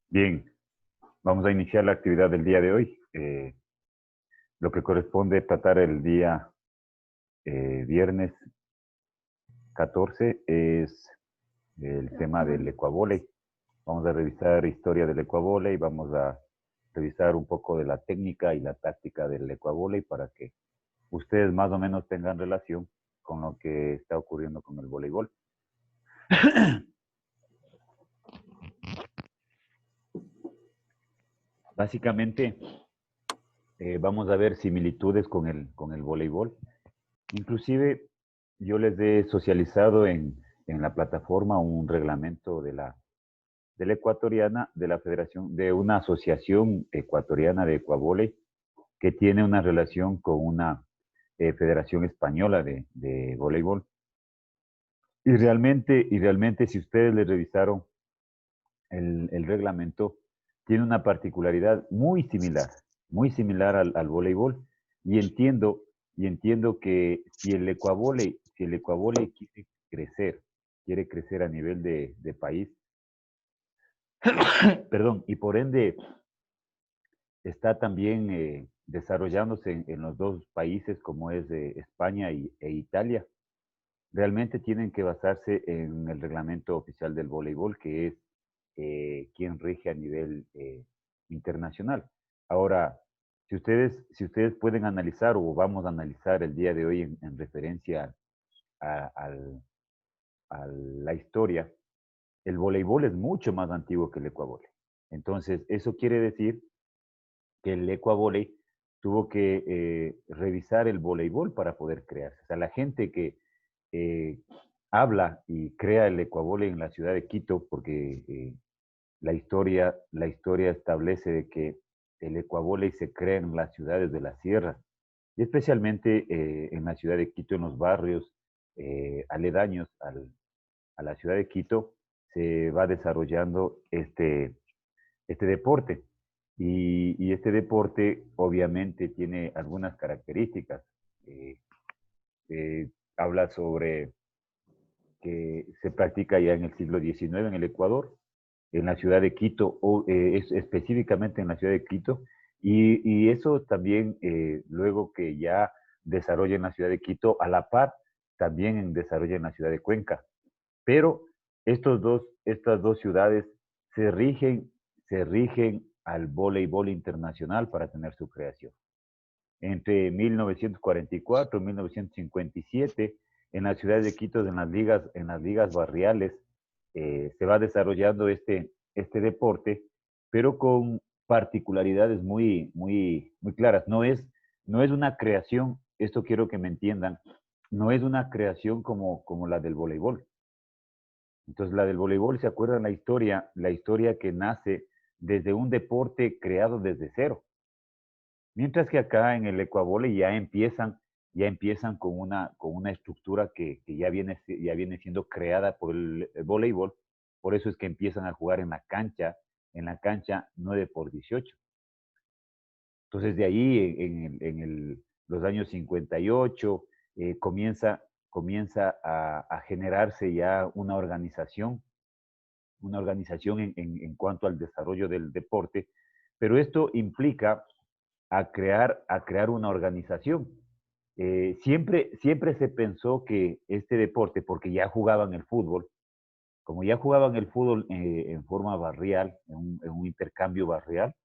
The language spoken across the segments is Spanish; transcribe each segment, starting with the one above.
Bien, vamos a iniciar la actividad del día de hoy. Lo que corresponde tratar el día viernes 14 es el tema del ecuavóley. Vamos a revisar historia del ecuavóley, vamos a revisar un poco de la técnica y la táctica del ecuavóley para que ustedes más o menos tengan relación con lo que está ocurriendo con el voleibol. Básicamente, vamos a ver similitudes con el voleibol. Inclusive, yo les he socializado en la plataforma un reglamento de la ecuatoriana, de la federación, de una asociación ecuatoriana de ecuavóley que tiene una relación con una federación española de voleibol. Y realmente, si ustedes le revisaron el reglamento, tiene una particularidad muy similar al voleibol. Y entiendo, y entiendo que si el ecuavóley quiere crecer a nivel de país, perdón, y por ende está también desarrollándose en los dos países como es España e Italia. Realmente tienen que basarse en el reglamento oficial del voleibol, que es quien rige a nivel internacional. Ahora, si ustedes pueden analizar o vamos a analizar el día de hoy en referencia a, al- a la historia, el voleibol es mucho más antiguo que el ecuavóley. Entonces, eso quiere decir que el ecuavóley tuvo que revisar el voleibol para poder crearse. O sea, la gente que eh, habla y crea el ecuavóley en la ciudad de Quito, porque la historia establece de que el ecuavóley se crea en las ciudades de la sierra, y especialmente en la ciudad de Quito, en los barrios aledaños a la ciudad de Quito, se va desarrollando este deporte. Y este deporte obviamente tiene algunas características. Eh, Habla sobre que se practica ya en el siglo XIX en el Ecuador, en la ciudad de Quito, o específicamente en la ciudad de Quito, y eso también luego que ya desarrolla en la ciudad de Quito, a la par también desarrolla en la ciudad de Cuenca. Pero estas dos ciudades se rigen, se rigen al voleibol internacional para tener su creación. Entre 1944 y 1957, en la ciudad de Quito, en las ligas barriales, se va desarrollando este deporte, pero con particularidades muy claras. No es una creación, esto quiero que me entiendan, no es una creación como la del voleibol. Entonces, la del voleibol, ¿se acuerdan la historia que nace desde un deporte creado desde cero? Mientras que acá en el ecuavole ya empiezan con una estructura que ya viene siendo creada por el voleibol. Por eso es que empiezan a jugar en la cancha 9 por 18. Entonces, de ahí, los años 58, comienza a generarse ya una organización en cuanto al desarrollo del deporte, pero esto implica a crear una organización. Siempre se pensó que este deporte, porque ya jugaban el fútbol, como ya jugaban el fútbol en forma barrial, en un intercambio barrial,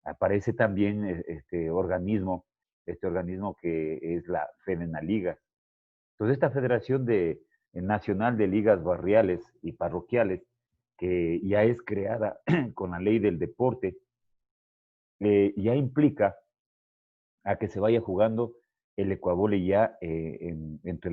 aparece también este organismo que es la FEDENALIGA. Entonces, esta Federación Nacional de Ligas Barriales y Parroquiales, que ya es creada con la ley del deporte, ya implica a que se vaya jugando el ecuavole ya entre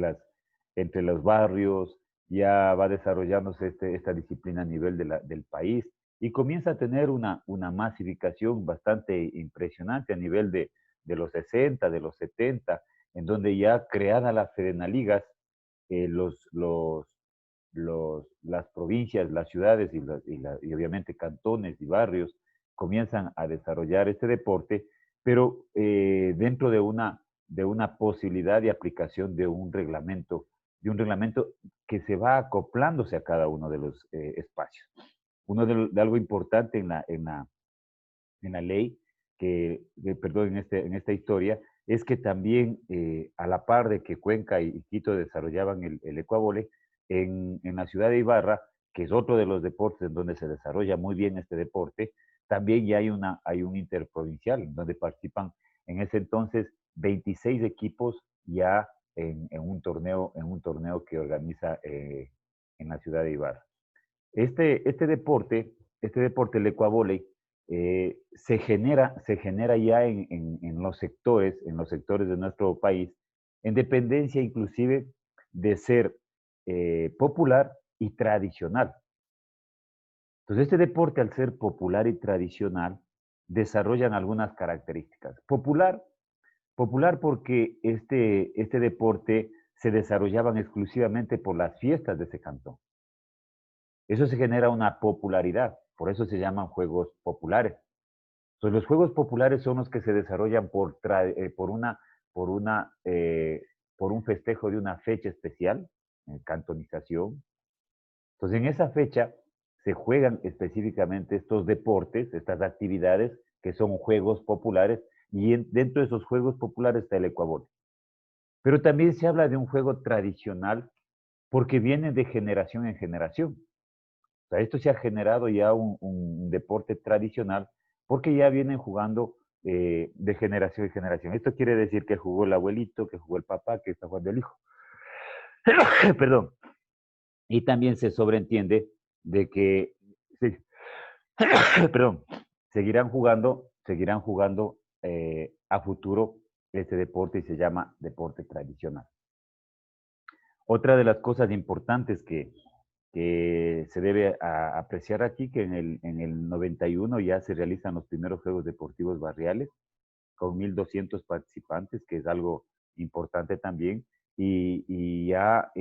los barrios, ya va desarrollándose esta disciplina a nivel del país y comienza a tener una masificación bastante impresionante a nivel de los 60, de los 70, en donde ya creada las Fedenaligas, las provincias, las ciudades y obviamente cantones y barrios comienzan a desarrollar este deporte, pero dentro de una posibilidad de aplicación de un reglamento que se va acoplándose a cada uno de los espacios. de algo importante en la ley, perdón, en esta historia, es que también a la par de que Cuenca y Quito desarrollaban el ecuavole, en la ciudad de Ibarra, que es otro de los deportes en donde se desarrolla muy bien este deporte, también ya hay un interprovincial donde participan en ese entonces 26 equipos ya en un torneo que organiza en la ciudad de Ibarra. Este deporte, el ecuavóley, se genera ya en los sectores de nuestro país, en dependencia inclusive de ser popular y tradicional. Entonces, este deporte, al ser popular y tradicional, desarrollan algunas características. Popular porque este deporte se desarrollaban exclusivamente por las fiestas de ese cantón. Eso se genera una popularidad, por eso se llaman juegos populares. Entonces, los juegos populares son los que se desarrollan por, una, por un festejo de una fecha especial, cantonización. Entonces, en esa fecha se juegan específicamente estos deportes, estas actividades que son juegos populares, y dentro de esos juegos populares está el ecuavol. Pero también se habla de un juego tradicional porque viene de generación en generación. O sea, esto se ha generado ya un deporte tradicional porque ya vienen jugando de generación en generación. Esto quiere decir que jugó el abuelito, que jugó el papá, que está jugando el hijo. Perdón. Y también se sobreentiende de que, sí, perdón, seguirán jugando a futuro este deporte y se llama deporte tradicional. Otra de las cosas importantes que se debe apreciar aquí, que en el 91 ya se realizan los primeros Juegos Deportivos Barriales con 1.200 participantes, que es algo importante también, y ya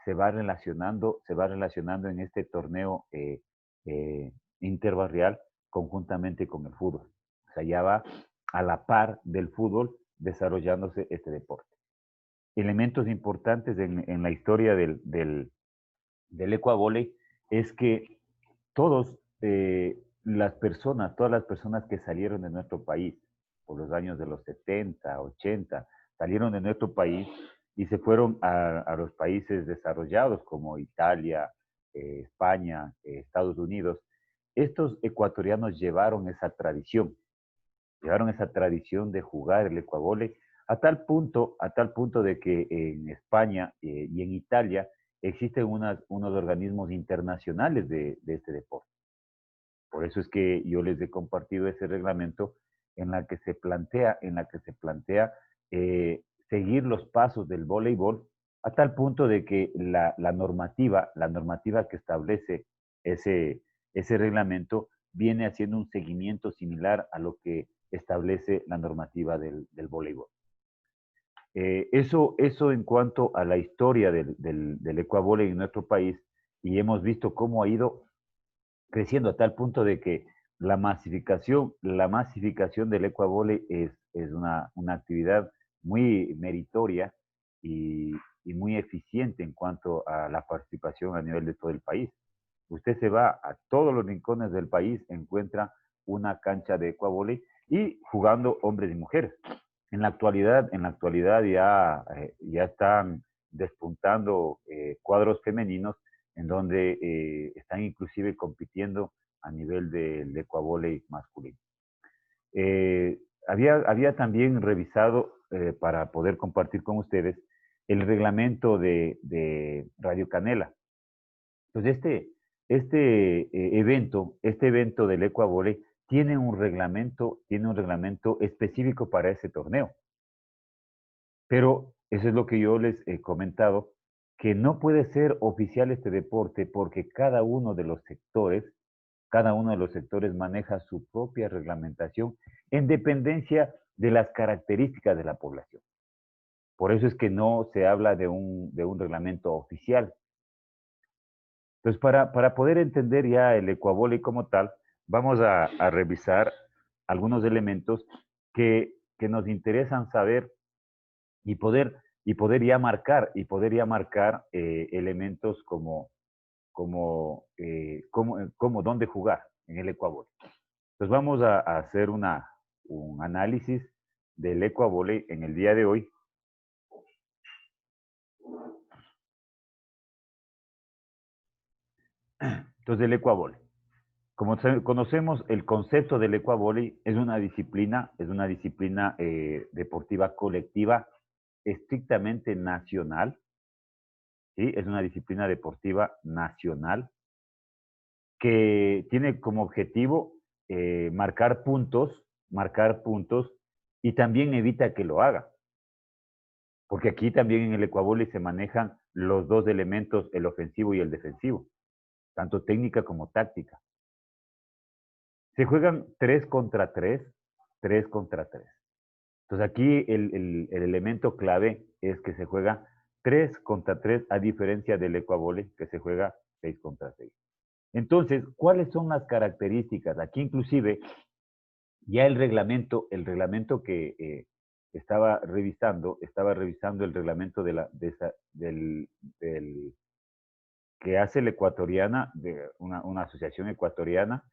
se va relacionando en este torneo interbarrial conjuntamente con el fútbol. O sea, ya va a la par del fútbol desarrollándose este deporte. Elementos importantes en la historia del ecuavóley es que todas las personas que salieron de nuestro país por los años de los 70, 80, salieron de nuestro país y se fueron a los países desarrollados como Italia, España, Estados Unidos. Estos ecuatorianos llevaron esa tradición de jugar el ecuavóley a tal punto de que en España y en Italia existen unos organismos internacionales de este deporte. Por eso es que yo les he compartido ese reglamento en la que se plantea seguir los pasos del voleibol a tal punto de que la normativa que establece ese reglamento viene haciendo un seguimiento similar a lo que establece la normativa del voleibol. Eso en cuanto a la historia del ecuavóley en nuestro país, y hemos visto cómo ha ido creciendo a tal punto de que la masificación del ecuavóley es una actividad muy meritoria y, y muy eficiente en cuanto a la participación a nivel de todo el país. Usted se va a todos los rincones del país, encuentra una cancha de ecuavóley y jugando hombres y mujeres. En la actualidad ya están despuntando cuadros femeninos en donde están inclusive compitiendo a nivel del ecuavóley masculino. Eh, había también revisado para poder compartir con ustedes el reglamento de Radio Canela. Entonces, este evento del ecuavóley tiene un reglamento específico para ese torneo. Pero eso es lo que yo les he comentado, que no puede ser oficial este deporte porque cada uno de los sectores maneja su propia reglamentación en dependencia de las características de la población. Por eso es que no se habla de un reglamento oficial. Entonces, para poder entender ya el ecuavóley como tal, vamos a revisar algunos elementos que nos interesan saber y poder ya marcar elementos dónde jugar en el ecuavóley. Entonces vamos a hacer un análisis del ecuavóley en el día de hoy. Entonces, el ecuavóley. Como conocemos, el concepto del ecuavóley es una disciplina deportiva colectiva estrictamente nacional, ¿sí? Es una disciplina deportiva nacional que tiene como objetivo marcar puntos y también evita que lo haga. Porque aquí también en el ecuavóley se manejan los dos elementos, el ofensivo y el defensivo, tanto técnica como táctica. Se juegan 3 contra 3, 3 contra 3. Entonces aquí el elemento clave es que se juega 3 contra 3 a diferencia del ecuavóley que se juega 6 contra 6. Entonces, ¿cuáles son las características? Aquí inclusive ya el reglamento que estaba revisando el reglamento del que hace la ecuatoriana, de una asociación ecuatoriana,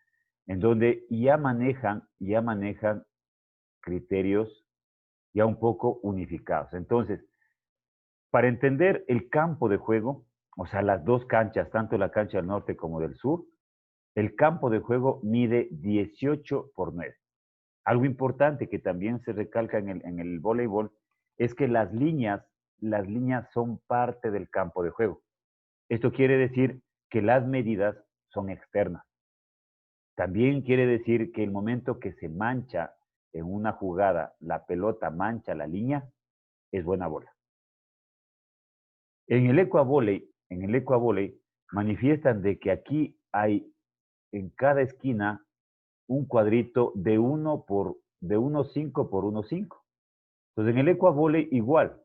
en donde ya manejan criterios ya un poco unificados. Entonces, para entender el campo de juego, o sea, las dos canchas, tanto la cancha del norte como del sur, el campo de juego mide 18 por 9. Algo importante que también se recalca en el voleibol es que las líneas son parte del campo de juego. Esto quiere decir que las medidas son externas. También quiere decir que el momento que se mancha en una jugada, la pelota mancha la línea, es buena bola. En el ecuavóley manifiestan de que aquí hay en cada esquina un cuadrito de 1,5 por 1,5. Entonces en el ecuavóley igual,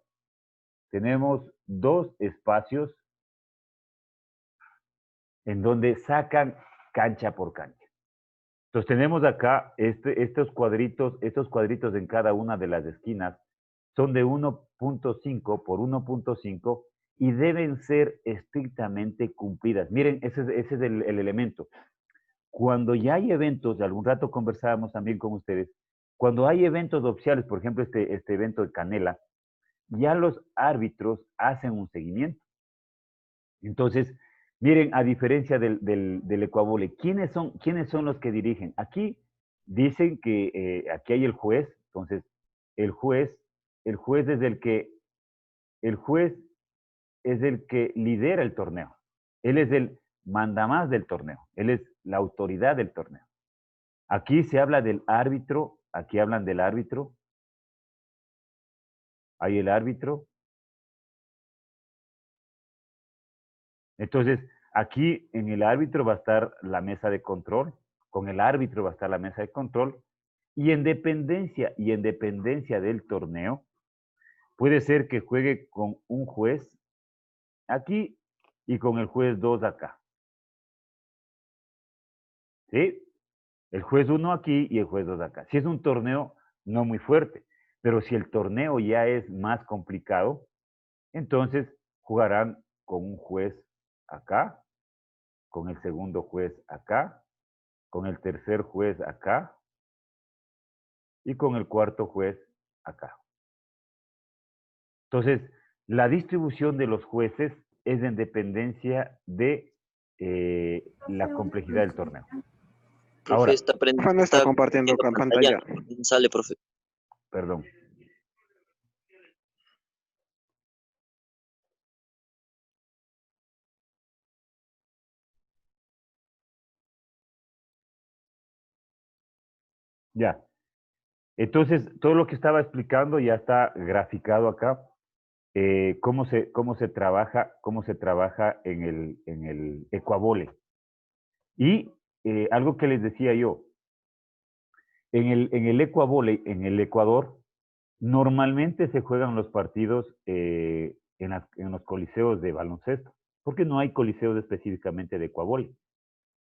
tenemos dos espacios en donde sacan cancha por cancha. Entonces tenemos acá estos cuadritos en cada una de las esquinas son de 1,5 por 1,5 y deben ser estrictamente cumplidas. Miren, ese es el elemento. Cuando ya hay eventos, de algún rato conversábamos también con ustedes, cuando hay eventos oficiales, por ejemplo, este evento de Canela, ya los árbitros hacen un seguimiento. Entonces, miren, a diferencia del ecuavóley, ¿quiénes son los que dirigen? Aquí dicen que aquí hay el juez, entonces el juez el juez es el que lidera el torneo. Él es el mandamás del torneo. Él es la autoridad del torneo. Aquí se habla del árbitro, aquí hablan del árbitro. Hay el árbitro. Entonces, aquí en el árbitro va a estar la mesa de control, con el árbitro va a estar la mesa de control, y en dependencia del torneo, puede ser que juegue con un juez aquí y con el juez 2 acá. ¿Sí? El juez 1 aquí y el juez 2 acá. Si es un torneo no muy fuerte, pero si el torneo ya es más complicado, entonces jugarán con un juez acá, con el segundo juez acá, con el tercer juez acá y con el cuarto juez acá. Entonces, la distribución de los jueces es en dependencia de la complejidad del torneo. Profe, Ahora, Juan está compartiendo con pantalla. Sale, profe. perdón. Ya. Entonces, todo lo que estaba explicando ya está graficado acá. Cómo se trabaja en el ecuavóley. Y algo que les decía yo, en el ecuavóley, en el Ecuador, normalmente se juegan los partidos en los coliseos de baloncesto, porque no hay coliseos específicamente de ecuavóley.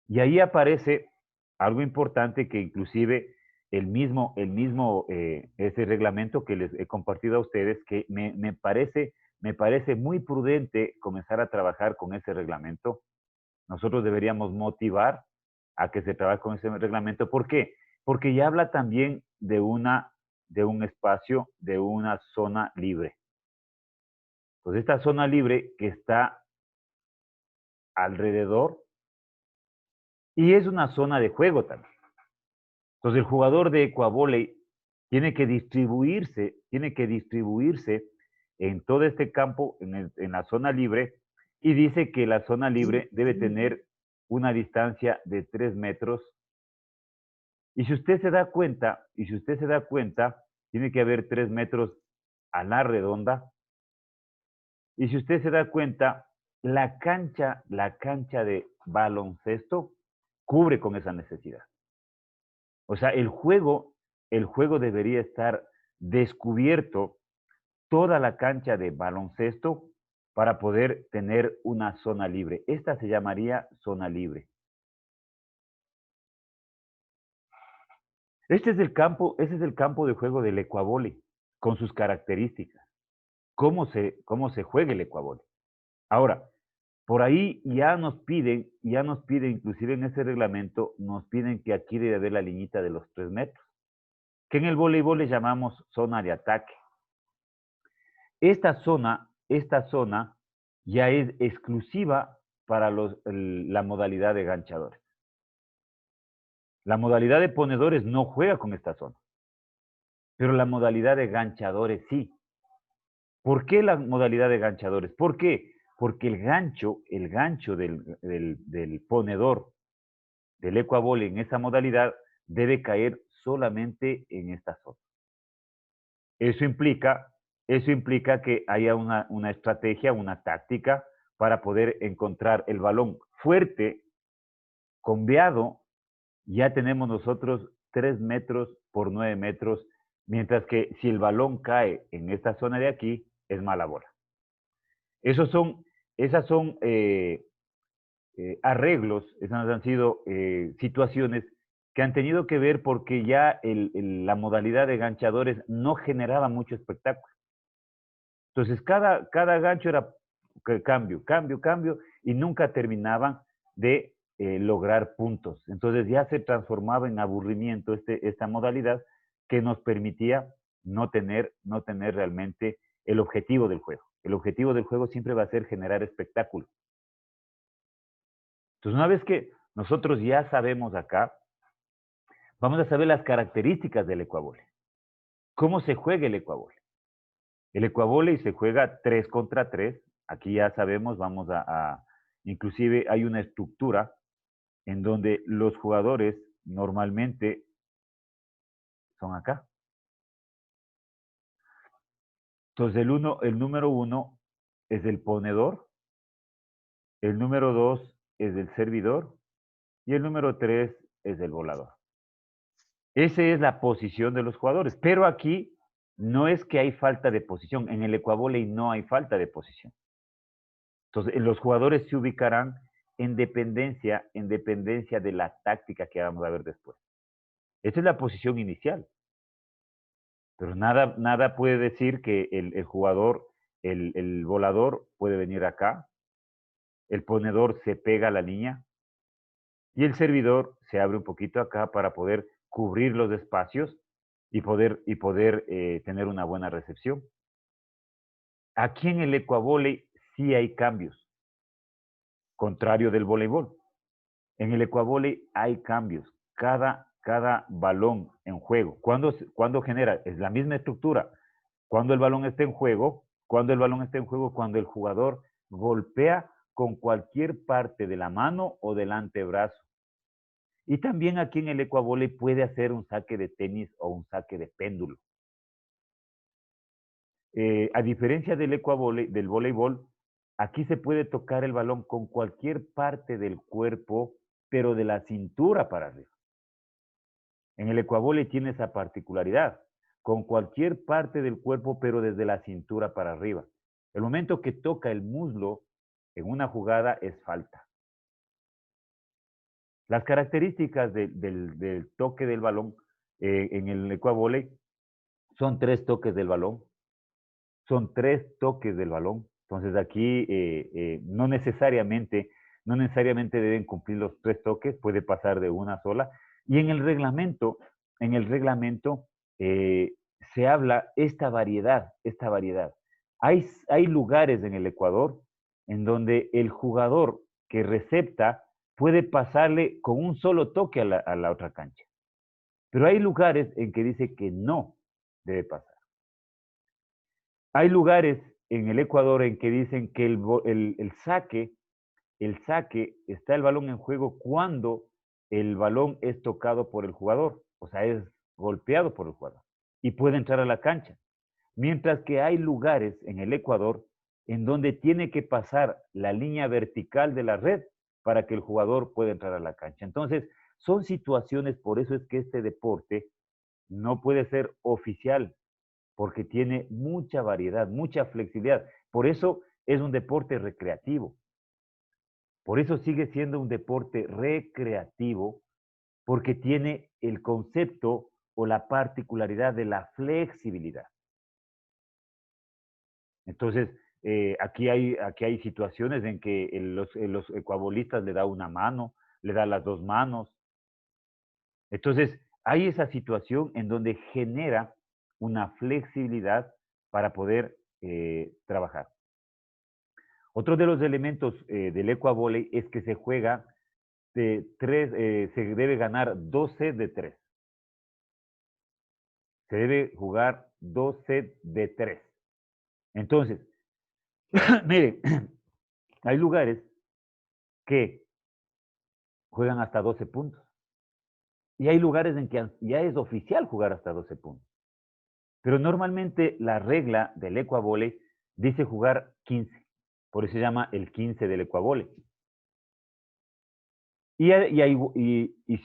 Y ahí aparece algo importante que inclusive ese reglamento que les he compartido a ustedes, que me parece muy prudente comenzar a trabajar con ese reglamento, nosotros deberíamos motivar a que se trabaje con ese reglamento. ¿Por qué? Porque ya habla también de un espacio, de una zona libre. Entonces, esta zona libre que está alrededor y es una zona de juego también. Entonces, el jugador de ecuavóley tiene que distribuirse en todo este campo, en la zona libre, y dice que la zona libre debe tener una distancia de 3 metros. Y si usted se da cuenta, tiene que haber 3 metros a la redonda. Y si usted se da cuenta, la cancha de baloncesto cubre con esa necesidad. O sea, el juego debería estar descubierto toda la cancha de baloncesto para poder tener una zona libre. Esta se llamaría zona libre. Ese es el campo de juego del ecuavóley, con sus características. ¿Cómo se juega el ecuavóley? Ahora, por ahí ya nos piden, inclusive en ese reglamento, nos piden que aquí debe haber la liñita de los 3 metros, que en el voleibol le llamamos zona de ataque. Esta zona ya es exclusiva para la modalidad de ganchadores. La modalidad de ponedores no juega con esta zona, pero la modalidad de ganchadores sí. ¿Por qué la modalidad de ganchadores? ¿Por qué? Porque el gancho del ponedor del ecuavóley en esa modalidad debe caer solamente en esta zona. Eso implica que haya una estrategia, una táctica para poder encontrar el balón fuerte, conveado. Ya tenemos nosotros 3 metros por 9 metros, mientras que si el balón cae en esta zona de aquí, es mala bola. Esas son arreglos, esas han sido situaciones que han tenido que ver porque ya la modalidad de ganchadores no generaba mucho espectáculo. Entonces, cada gancho era cambio, y nunca terminaban de lograr puntos. Entonces, ya se transformaba en aburrimiento esta modalidad que nos permitía no tener realmente el objetivo del juego. El objetivo del juego siempre va a ser generar espectáculo. Entonces, una vez que nosotros ya sabemos acá, vamos a saber las características del ecuavóley. ¿Cómo se juega el ecuavóley? El ecuavóley se juega 3 contra 3. Aquí ya sabemos, inclusive hay una estructura en donde los jugadores normalmente son acá. Entonces el número 1 es el ponedor, el número 2 es el servidor y el número 3 es el volador. Esa es la posición de los jugadores, pero aquí no es que hay falta de posición. En el ecuavóley no hay falta de posición. Entonces, los jugadores se ubicarán en dependencia de la táctica que vamos a ver después. Esa es la posición inicial. Pero nada puede decir que el jugador, el volador puede venir acá, el ponedor se pega a la línea y el servidor se abre un poquito acá para poder cubrir los espacios y poder tener una buena recepción. Aquí en el ecuavóley sí hay cambios, contrario del voleibol. En el ecuavóley hay cambios. Cada balón en juego. ¿Cuándo genera? Es la misma estructura. Cuando el balón está en juego, cuando el jugador golpea con cualquier parte de la mano o del antebrazo. Y también aquí en el ecuavóley puede hacer un saque de tenis o un saque de péndulo. A diferencia del ecuavóley, del voleibol, aquí se puede tocar el balón con cualquier parte del cuerpo, pero de la cintura para arriba. En el ecuavóley tiene esa particularidad, con cualquier parte del cuerpo, pero desde la cintura para arriba. El momento que toca el muslo en una jugada es falta. Las características del toque del balón en el ecuavóley son 3 toques del balón. Son 3 toques del balón. Entonces aquí no necesariamente no necesariamente deben cumplir los 3 toques, puede pasar de una sola. Y en el reglamento se habla esta variedad. Hay lugares en el Ecuador en donde el jugador que recepta puede pasarle con un solo toque a la otra cancha. Pero hay lugares en que dice que no debe pasar. Hay lugares en el Ecuador en que dicen que el saque, está el balón en juego cuando el balón es tocado por el jugador, o sea, es golpeado por el jugador y puede entrar a la cancha. Mientras que hay lugares en el Ecuador en donde tiene que pasar la línea vertical de la red para que el jugador pueda entrar a la cancha. Entonces, son situaciones, por eso es que este deporte no puede ser oficial, porque tiene mucha variedad, mucha flexibilidad. Por eso es un deporte recreativo. Por eso sigue siendo un deporte recreativo, porque tiene el concepto o la particularidad de la flexibilidad. Entonces, aquí hay situaciones en que los ecuabolistas le da una mano, le da las 2 manos. Entonces, hay esa situación en donde genera una flexibilidad para poder trabajar. Otro de los elementos del ecuavóley es que se juega se debe ganar 2 sets de 3. Se debe jugar 2 sets de 3. Entonces, miren, hay lugares que juegan hasta 12 puntos. Y hay lugares en que ya es oficial jugar hasta 12 puntos. Pero normalmente la regla del ecuavóley dice jugar 15. Por eso se llama el 15 del ecuavóley. Y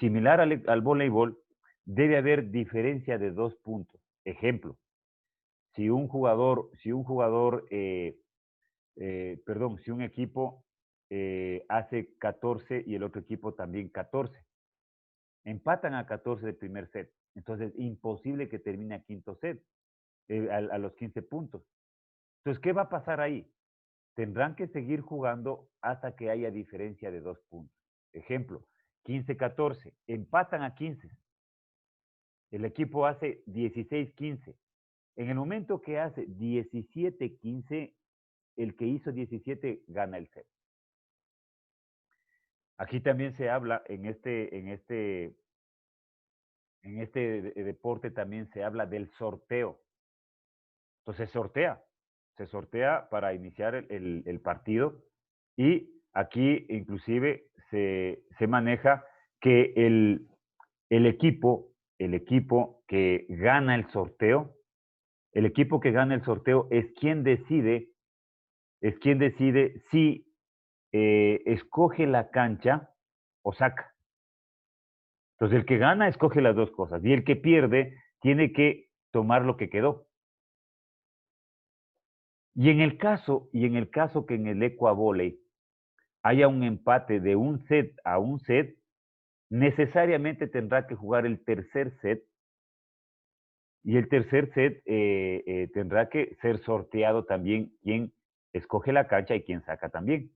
similar al voleibol, debe haber diferencia de 2 puntos. Ejemplo, si un equipo hace 14 y el otro equipo también 14, empatan a 14 del primer set. Entonces, imposible que termine a quinto set, a los 15 puntos. Entonces, ¿qué va a pasar ahí? Tendrán que seguir jugando hasta que haya diferencia de 2 puntos. Ejemplo, 15-14, empatan a 15. El equipo hace 16-15. En el momento que hace 17-15, el que hizo 17 gana el set. Aquí también se habla, en este deporte también se habla del sorteo. Entonces se sortea para iniciar el partido y aquí inclusive se maneja que el equipo que gana el sorteo, es quien decide si escoge la cancha o saca. Entonces el que gana escoge las 2 cosas y el que pierde tiene que tomar lo que quedó. Y en el caso que en el ecuavóley haya un empate de 1 set a 1 set, necesariamente tendrá que jugar el tercer set y el tercer set tendrá que ser sorteado también quién escoge la cancha y quién saca también.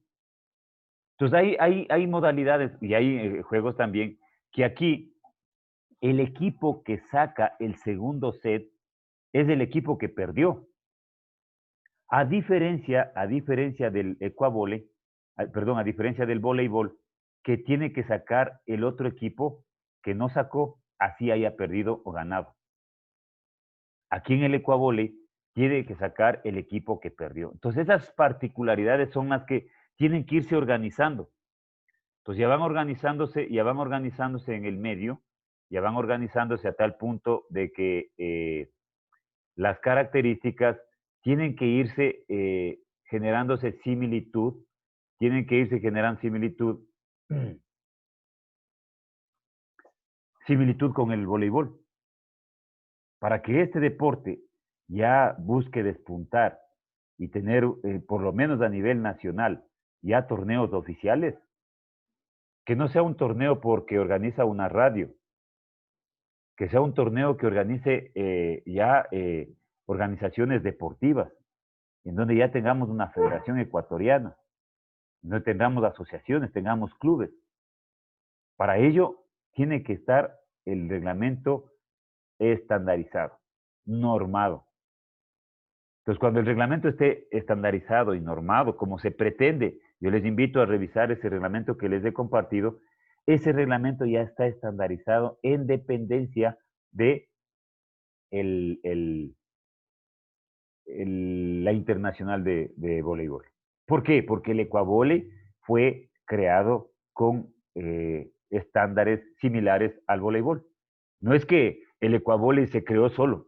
Entonces hay modalidades y hay juegos también que aquí el equipo que saca el segundo set es el equipo que perdió. A diferencia del ecuavóley, a diferencia del voleibol, que tiene que sacar el otro equipo que no sacó, así haya perdido o ganado. Aquí en el ecuavóley tiene que sacar el equipo que perdió. Entonces esas particularidades son las que tienen que irse organizando. Entonces ya van organizándose en el medio, ya van organizándose a tal punto de que las características tienen que irse generándose similitud, tienen que irse generando similitud con el voleibol. Para que este deporte ya busque despuntar y tener, por lo menos a nivel nacional, ya torneos oficiales, que no sea un torneo porque organiza una radio, que sea un torneo que organice organizaciones deportivas, en donde ya tengamos una federación ecuatoriana, no tengamos asociaciones, tengamos clubes. Para ello tiene que estar el reglamento estandarizado, normado. Entonces, cuando el reglamento esté estandarizado y normado, como se pretende, yo les invito a revisar ese reglamento que les he compartido. Ese reglamento ya está estandarizado en dependencia de la Internacional de Voleibol. ¿Por qué? Porque el Ecuavole fue creado con estándares similares al voleibol. No es que el Ecuavole se creó solo.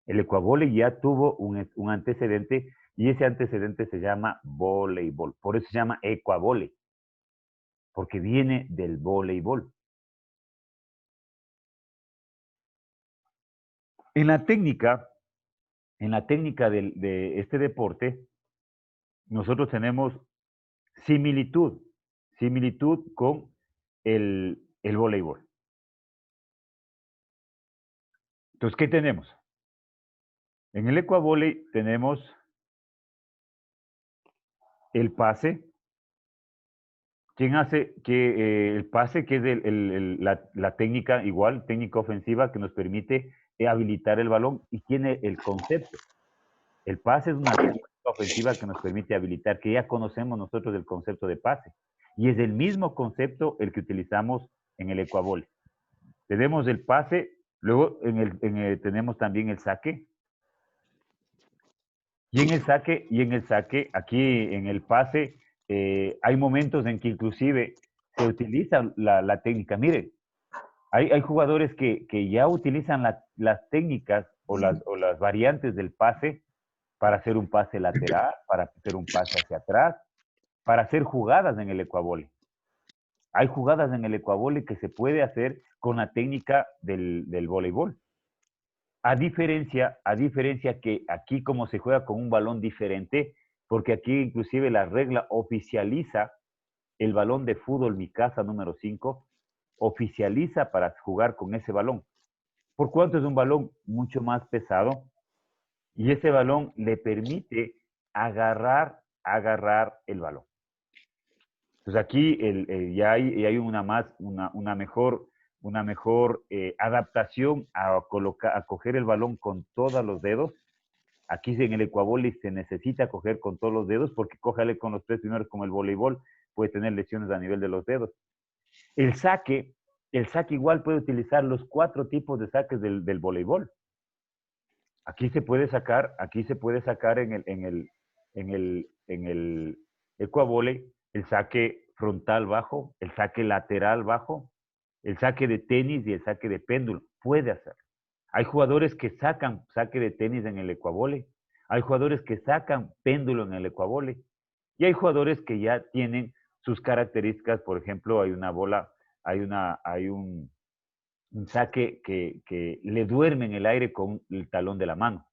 El Ecuavole ya tuvo un antecedente y ese antecedente se llama voleibol. Por eso se llama Ecuavole, porque viene del voleibol. En la técnica de este deporte, nosotros tenemos similitud con el voleibol. Entonces, ¿qué tenemos? En el ecuavole tenemos el pase. ¿Quién hace que el pase, que es la técnica igual, técnica ofensiva que nos permite habilitar el balón y tiene el concepto? El pase es una técnica ofensiva que nos permite habilitar, que ya conocemos nosotros del concepto de pase. Y es el mismo concepto el que utilizamos en el ecuavole. Tenemos el pase, luego tenemos también el saque. Y en el saque, aquí en el pase, hay momentos en que inclusive se utiliza la técnica. Mire, hay jugadores que ya utilizan las técnicas o las variantes del pase para hacer un pase lateral, para hacer un pase hacia atrás, para hacer jugadas en el ecuavole. Hay jugadas en el ecuavole que se puede hacer con la técnica del voleibol. A diferencia que aquí como se juega con un balón diferente, porque aquí inclusive la regla oficializa el balón de fútbol Mi Casa número 5, oficializa para jugar con ese balón. Por cuanto es un balón mucho más pesado y ese balón le permite agarrar el balón. Entonces aquí ya hay una mejor adaptación a coger el balón con todos los dedos. Aquí en el ecuavole se necesita coger con todos los dedos porque cójale con los tres primeros como el voleibol, puede tener lesiones a nivel de los dedos. El saque igual puede utilizar los 4 tipos de saques del voleibol. Aquí se puede sacar en el ecuavole el saque frontal bajo, el saque lateral bajo, el saque de tenis y el saque de péndulo. Puede hacerlo. Hay jugadores que sacan saque de tenis en el ecuavole, hay jugadores que sacan péndulo en el ecuavole y hay jugadores que ya tienen sus características. Por ejemplo, hay una bola, hay un saque que le duerme en el aire con el talón de la mano.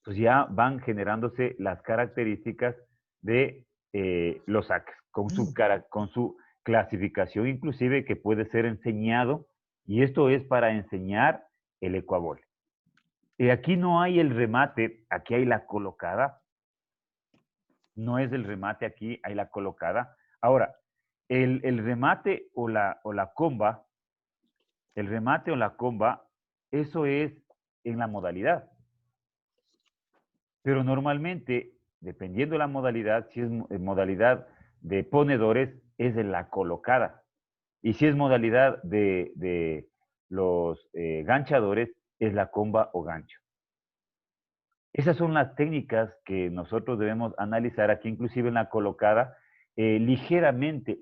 Pues ya van generándose las características de los saques, con su clasificación inclusive que puede ser enseñado, y esto es para enseñar el ecuavole. Y aquí no hay el remate, aquí hay la colocada. No es el remate, aquí hay la colocada. Ahora, el remate o la comba, el remate o la comba, eso es en la modalidad. Pero normalmente, dependiendo de la modalidad, si es modalidad de ponedores, es de la colocada. Y si es modalidad de los ganchadores, es la comba o gancho. Esas son las técnicas que nosotros debemos analizar aquí, inclusive en la colocada, ligeramente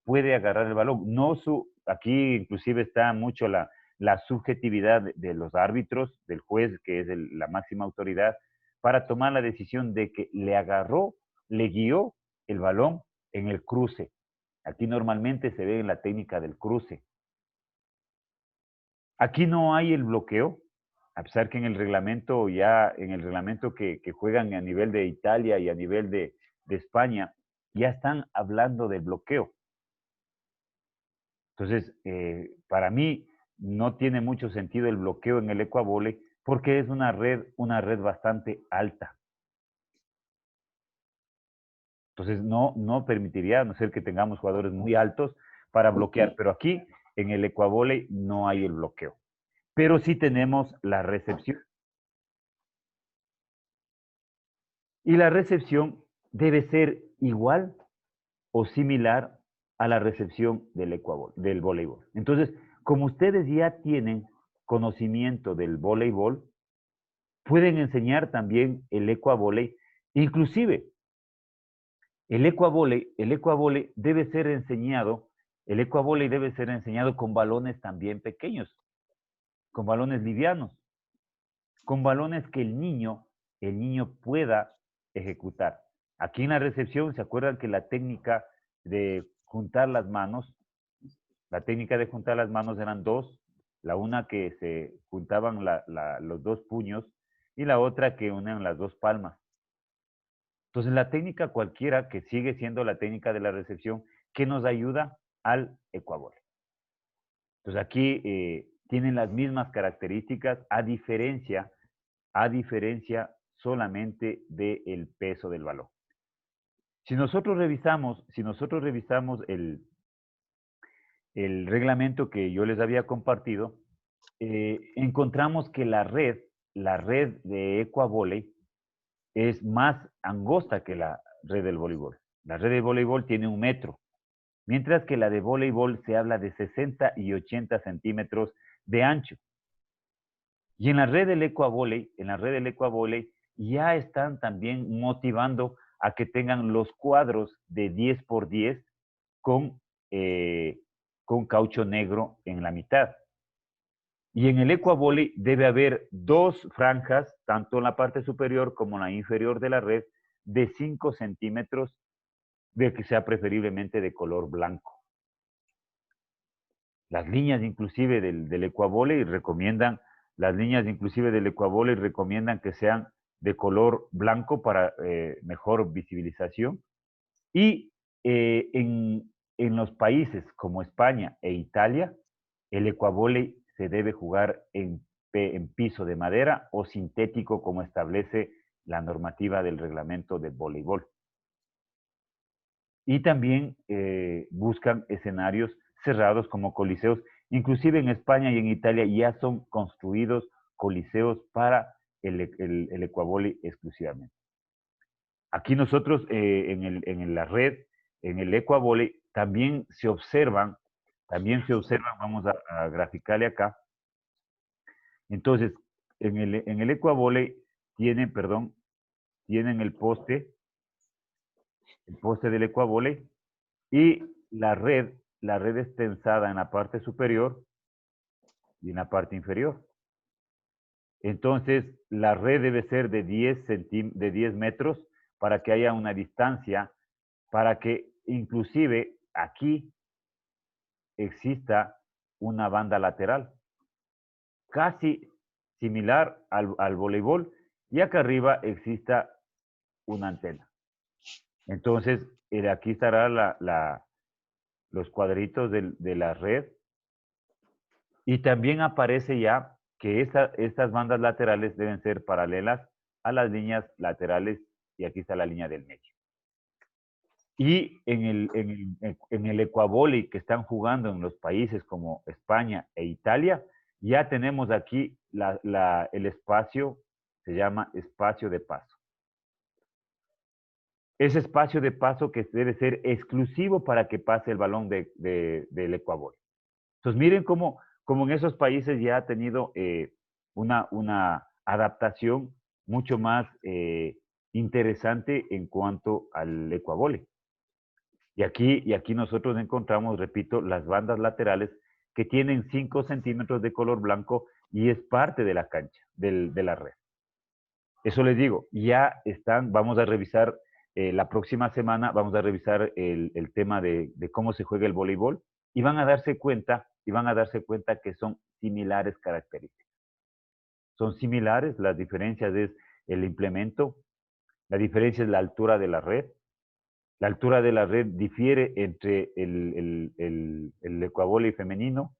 puede agarrar el balón. Aquí inclusive está mucho la subjetividad de los árbitros, del juez, que es la máxima autoridad, para tomar la decisión de que le guió el balón en el cruce. Aquí normalmente se ve en la técnica del cruce. Aquí no hay el bloqueo, a pesar que en el reglamento que juegan a nivel de Italia y a nivel de España, ya están hablando del bloqueo. Entonces, para mí no tiene mucho sentido el bloqueo en el ecuavole porque es una red bastante alta. Entonces, no permitiría, a no ser que tengamos jugadores muy altos para bloquear. Pero aquí, en el ecuavóley, no hay el bloqueo. Pero sí tenemos la recepción. Y la recepción debe ser igual o similar a la recepción del voleibol. Entonces, como ustedes ya tienen conocimiento del voleibol, pueden enseñar también el ecuavóley. Inclusive, el ecuavóley debe ser enseñado, el ecuavóley debe ser enseñado con balones también pequeños, con balones livianos, con balones que el niño pueda ejecutar. Aquí en la recepción, ¿se acuerdan que la técnica de juntar las manos, eran dos, la una que se juntaban los dos puños y la otra que unían las dos palmas? Entonces, la técnica cualquiera, que sigue siendo la técnica de la recepción, que nos ayuda al ecuavóley. Entonces, aquí tienen las mismas características, a diferencia solamente del peso del balón. Si nosotros revisamos el reglamento que yo les había compartido, encontramos que la red de ecuavóley es más angosta que la red del voleibol. La red de voleibol tiene 1 metro, mientras que la de voleibol se habla de 60 y 80 centímetros de ancho. Y en la red del ecuavóley, ya están también motivando a que tengan los cuadros de 10 por 10 con caucho negro en la mitad. Y en el ecuavóley debe haber 2 franjas, tanto en la parte superior como en la inferior de la red, de 5 centímetros, de que sea preferiblemente de color blanco. Las líneas inclusive del ecuavóley recomiendan que sean de color blanco para mejor visibilización. Y en los países como España e Italia, el ecuavóley se debe jugar en piso de madera o sintético, como establece la normativa del reglamento del voleibol. Y también buscan escenarios cerrados como coliseos. Inclusive en España y en Italia ya son construidos coliseos para el ecuavóley exclusivamente. Aquí nosotros en la red, en el ecuavóley, también se observan, vamos a graficarle acá. Entonces, en el ecuavóley tienen el poste del ecuavóley, y la red es tensada en la parte superior y en la parte inferior. Entonces, la red debe ser de 10 metros para que haya una distancia, para que inclusive aquí exista una banda lateral, casi similar al voleibol, y acá arriba exista una antena. Entonces, aquí estará los cuadritos de la red, y también aparece ya que estas bandas laterales deben ser paralelas a las líneas laterales, y aquí está la línea del medio. Y en el ecuavóley que están jugando en los países como España e Italia, ya tenemos aquí el espacio, se llama espacio de paso. Ese espacio de paso que debe ser exclusivo para que pase el balón del ecuavóley. Entonces, miren cómo en esos países ya ha tenido una adaptación mucho más interesante en cuanto al ecuavóley. Y aquí nosotros encontramos, repito, las bandas laterales que tienen 5 centímetros de color blanco, y es parte de la cancha, de la red. Eso les digo, ya están, vamos a revisar la próxima semana, vamos a revisar el tema de cómo se juega el voleibol, y van a darse cuenta que son similares características. Son similares, las diferencias es el implemento, la diferencia es la altura de la red. La altura de la red difiere entre el ecuavóley femenino,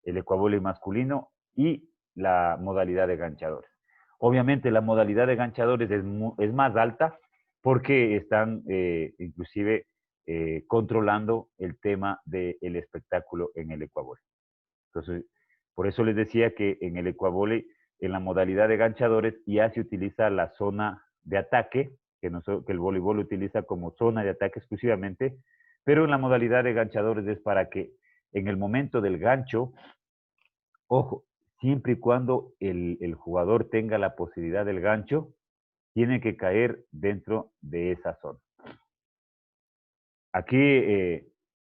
el ecuavóley masculino y la modalidad de ganchadores. Obviamente la modalidad de ganchadores es más alta, porque están inclusive controlando el tema del espectáculo en el ecuavóley. Entonces, por eso les decía que en el ecuavóley, en la modalidad de ganchadores, ya se utiliza la zona de ataque, que el voleibol utiliza como zona de ataque exclusivamente, pero en la modalidad de ganchadores es para que en el momento del gancho, ojo, siempre y cuando el jugador tenga la posibilidad del gancho, tiene que caer dentro de esa zona. Aquí, en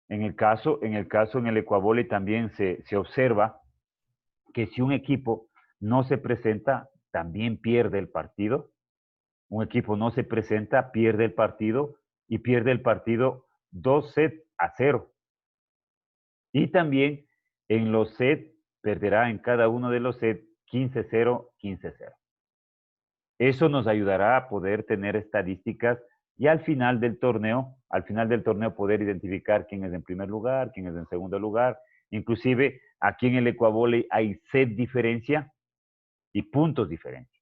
el ecuavóley también se observa que si un equipo no se presenta, también pierde el partido. Un equipo no se presenta, pierde el partido y pierde el partido 2-0. Y también en los sets perderá en cada uno de los sets 15-0, 15-0. Eso nos ayudará a poder tener estadísticas y al final del torneo poder identificar quién es en primer lugar, quién es en segundo lugar. Inclusive aquí en el ecuavóley hay set diferencia y puntos diferencia.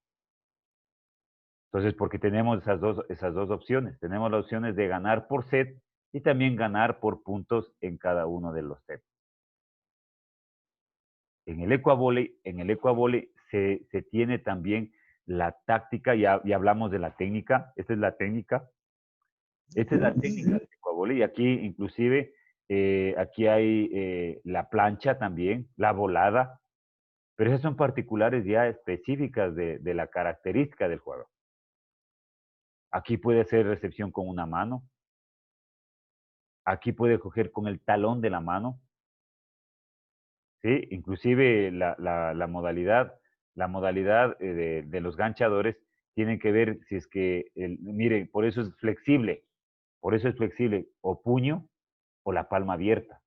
Entonces, porque tenemos esas dos opciones. Tenemos las opciones de ganar por set y también ganar por puntos en cada uno de los sets. En el ecuavóley se tiene también la táctica, ya hablamos de la técnica, esta es la técnica del ecuavóley, y aquí inclusive, aquí hay la plancha también, la volada, pero esas son particulares ya específicas de la característica del jugador. Aquí puede ser recepción con una mano, aquí puede coger con el talón de la mano, ¿sí? Inclusive la modalidad de los ganchadores tiene que ver si es que, mire, por eso es flexible, o puño o la palma abierta.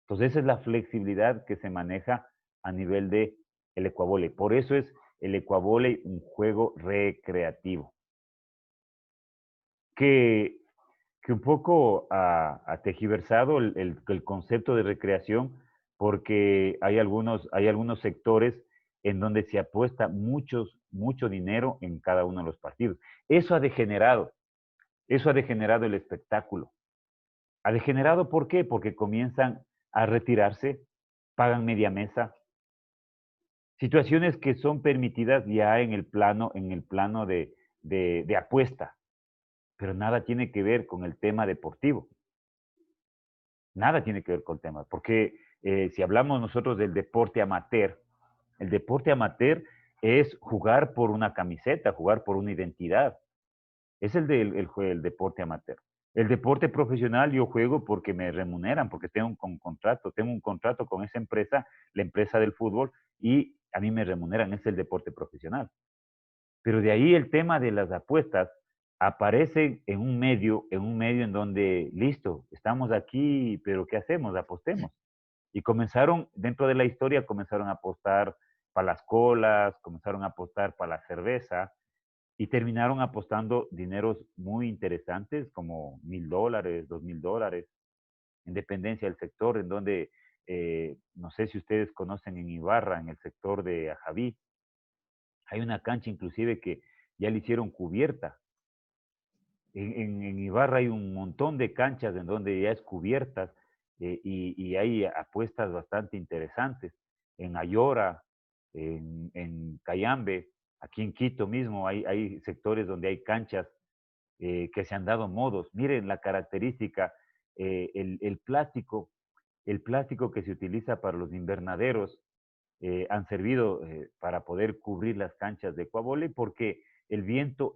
Entonces esa es la flexibilidad que se maneja a nivel de el ecuavóley. Por eso es el ecuavóley un juego recreativo. Que un poco ha tergiversado el concepto de recreación, porque hay algunos sectores en donde se apuesta mucho dinero en cada uno de los partidos. Eso ha degenerado el espectáculo. ¿Ha degenerado por qué? Porque comienzan a retirarse, pagan media mesa. Situaciones que son permitidas ya en el plano de apuesta, pero nada tiene que ver con el tema deportivo. Nada tiene que ver con el tema, porque si hablamos nosotros del deporte amateur, el deporte amateur es jugar por una camiseta, jugar por una identidad. Es el deporte amateur. El deporte profesional yo juego porque me remuneran, porque tengo un contrato con esa empresa, la empresa del fútbol, y a mí me remuneran, es el deporte profesional. Pero de ahí el tema de las apuestas aparece en un medio en donde, listo, estamos aquí, pero ¿qué hacemos? Apostemos. Y dentro de la historia, comenzaron a apostar para las colas, comenzaron a apostar para la cerveza y terminaron apostando dineros muy interesantes, como $1,000, $2,000, en dependencia del sector, en donde, no sé si ustedes conocen en Ibarra, en el sector de Ajaví, hay una cancha inclusive que ya le hicieron cubierta. En Ibarra hay un montón de canchas en donde ya es cubiertas, y hay apuestas bastante interesantes. En Ayora, en Cayambe, aquí en Quito mismo hay sectores donde hay canchas que se han dado modos. Miren la característica, el plástico que se utiliza para los invernaderos han servido para poder cubrir las canchas de ecuavóley, porque el viento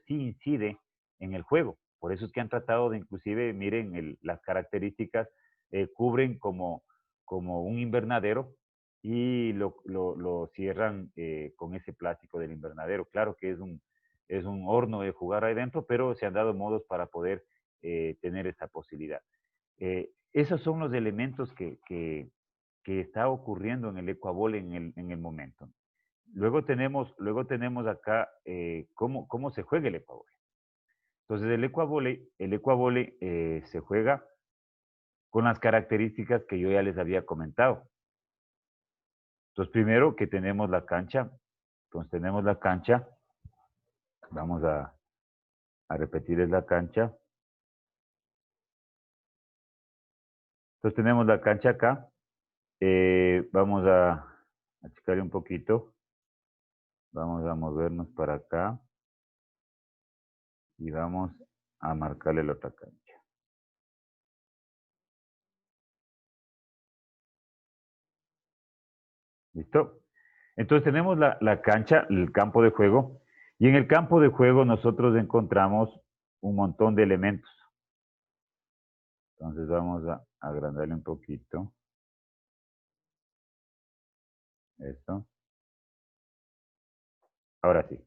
sí incide en el juego. Por eso es que han tratado de, inclusive, miren las características, cubren como un invernadero y lo cierran con ese plástico del invernadero. Claro que es un horno de jugar ahí dentro, pero se han dado modos para poder tener esa posibilidad. Esos son los elementos que está ocurriendo en el ecuavóley en el momento. Luego tenemos acá cómo se juega el ecuavóley. Entonces el ecuavóley se juega con las características que yo ya les había comentado. Entonces primero que tenemos la cancha, vamos a a repetirles la cancha. Entonces tenemos la cancha acá. Vamos a achicarle un poquito. Vamos a movernos para acá. Y vamos a marcarle la otra cancha. ¿Listo? Entonces tenemos la cancha, el campo de juego. Y en el campo de juego nosotros encontramos un montón de elementos. Entonces vamos a agrandarle un poquito. Esto. Ahora sí.